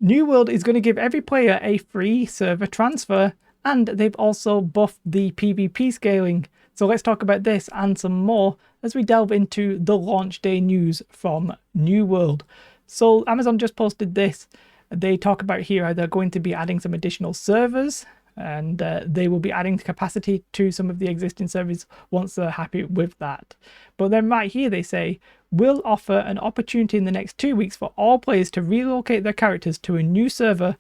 New World is going to give every player a free server transfer, and they've also buffed the PvP scaling. So let's talk about this and some more as we delve into the launch day news from New World. So Amazon just posted this. They talk about here how they're going to be adding some additional servers, and they will be adding capacity to some of the existing servers once they're happy with that. But then right here they say, will offer an opportunity in the next 2 weeks for all players to relocate their characters to a new server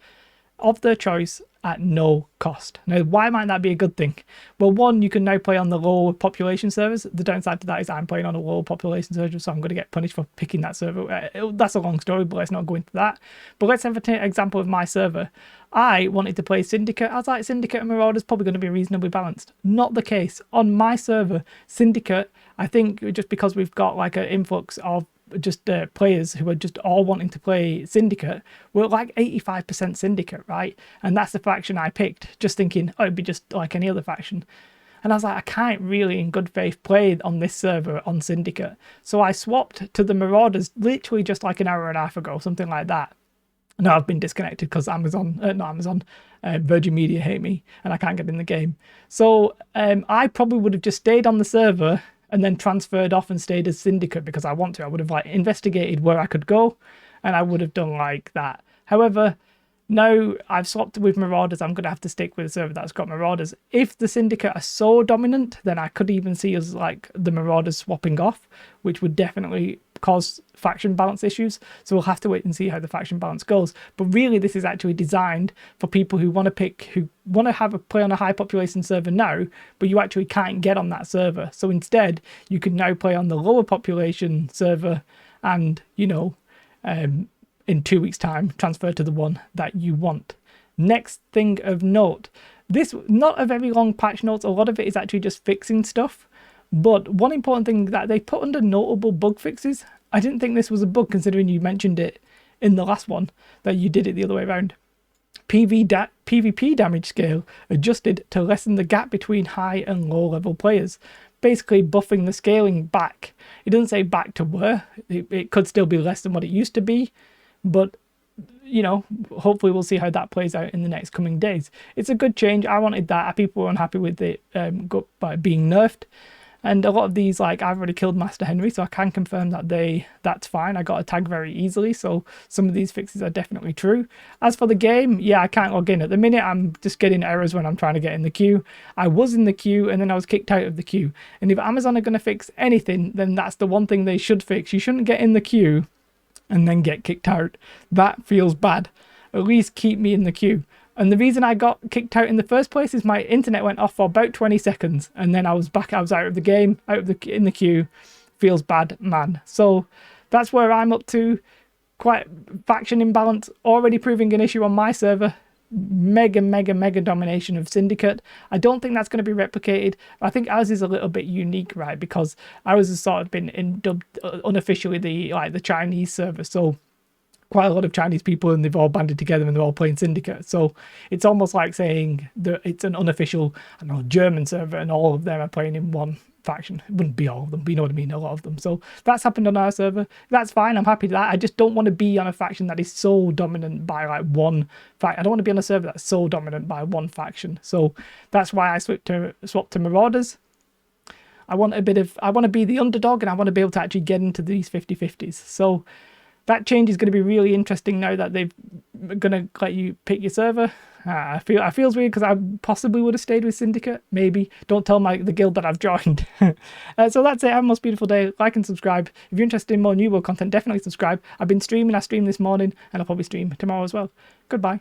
of their choice at no cost. Now, why might that be a good thing? Well, one, you can now play on the low population servers. The downside to that is I'm playing on a low population server, so I'm going to get punished for picking that server. That's a long story, but let's not go into that. But let's have an example of my server. I wanted to play Syndicate. I was like, Syndicate and Marauders probably going to be reasonably balanced. Not the case. On my server, Syndicate, I think just because we've got like an influx of just players who are just all wanting to play Syndicate, we're like 85% Syndicate, right? And that's the faction I picked, just thinking, oh, it'd be just like any other faction. And I was like, I can't really in good faith play on this server on Syndicate. So I swapped to the Marauders literally just like an hour and a half ago, something like that. Now I've been disconnected because Virgin Media hate me and I can't get in the game. So I probably would have just stayed on the server and then transferred off and stayed as Syndicate because I want to. I would have like investigated where I could go and I would have done like that. However, now I've swapped with Marauders, I'm going to have to stick with a server that's got Marauders. If the Syndicate are so dominant, then I could even see us like the Marauders swapping off, which would definitely cause faction balance issues. So we'll have to wait and see how the faction balance goes. But really, this is actually designed for people who want to have a play on a high population server now, but you actually can't get on that server. So instead, you can now play on the lower population server and, you know, in 2 weeks' time, transfer to the one that you want. Next thing of note, this not a very long patch notes. A lot of it is actually just fixing stuff. But one important thing that they put under notable bug fixes, I didn't think this was a bug considering you mentioned it in the last one, that you did it the other way around. PvP damage scale adjusted to lessen the gap between high and low level players, basically buffing the scaling back. It doesn't say back to where, it could still be less than what it used to be, but you know, hopefully we'll see how that plays out in the next coming days. It's a good change. I wanted that. People were unhappy with it by being nerfed. And a lot of these, like, I've already killed Master Henry, so I can confirm that that's fine. I got a tag very easily, so some of these fixes are definitely true. As for the game, yeah, I can't log in. At the minute, I'm just getting errors when I'm trying to get in the queue. I was in the queue, and then I was kicked out of the queue. And if Amazon are going to fix anything, then that's the one thing they should fix. You shouldn't get in the queue and then get kicked out. That feels bad. At least keep me in the queue. And the reason I got kicked out in the first place is my internet went off for about 20 seconds. And then I was back, I was out of the game, in the queue. Feels bad, man. So that's where I'm up to. Quite faction imbalance, already proving an issue on my server. Mega domination of Syndicate. I don't think that's going to be replicated. I think ours is a little bit unique, right? Because ours has sort of been dubbed unofficially the Chinese server. So quite a lot of Chinese people and they've all banded together and they're all playing Syndicate. So it's almost like saying that it's an unofficial, I don't know, German server and all of them are playing in one faction. It wouldn't be all of them, but you know what I mean, a lot of them. So that's happened on our server. That's fine. I'm happy with that. I just don't want to be on a faction that is so dominant by like one faction. I don't want to be on a server that's so dominant by one faction. So that's why I swapped to Marauders. I want to be the underdog and I want to be able to actually get into these 50-50s. So that change is going to be really interesting now that they're going to let you pick your server. It feels weird because I possibly would have stayed with Syndicate. Maybe. Don't tell the guild that I've joined. So that's it. Have a most beautiful day. Like and subscribe. If you're interested in more New World content, definitely subscribe. I've been streaming. I streamed this morning and I'll probably stream tomorrow as well. Goodbye.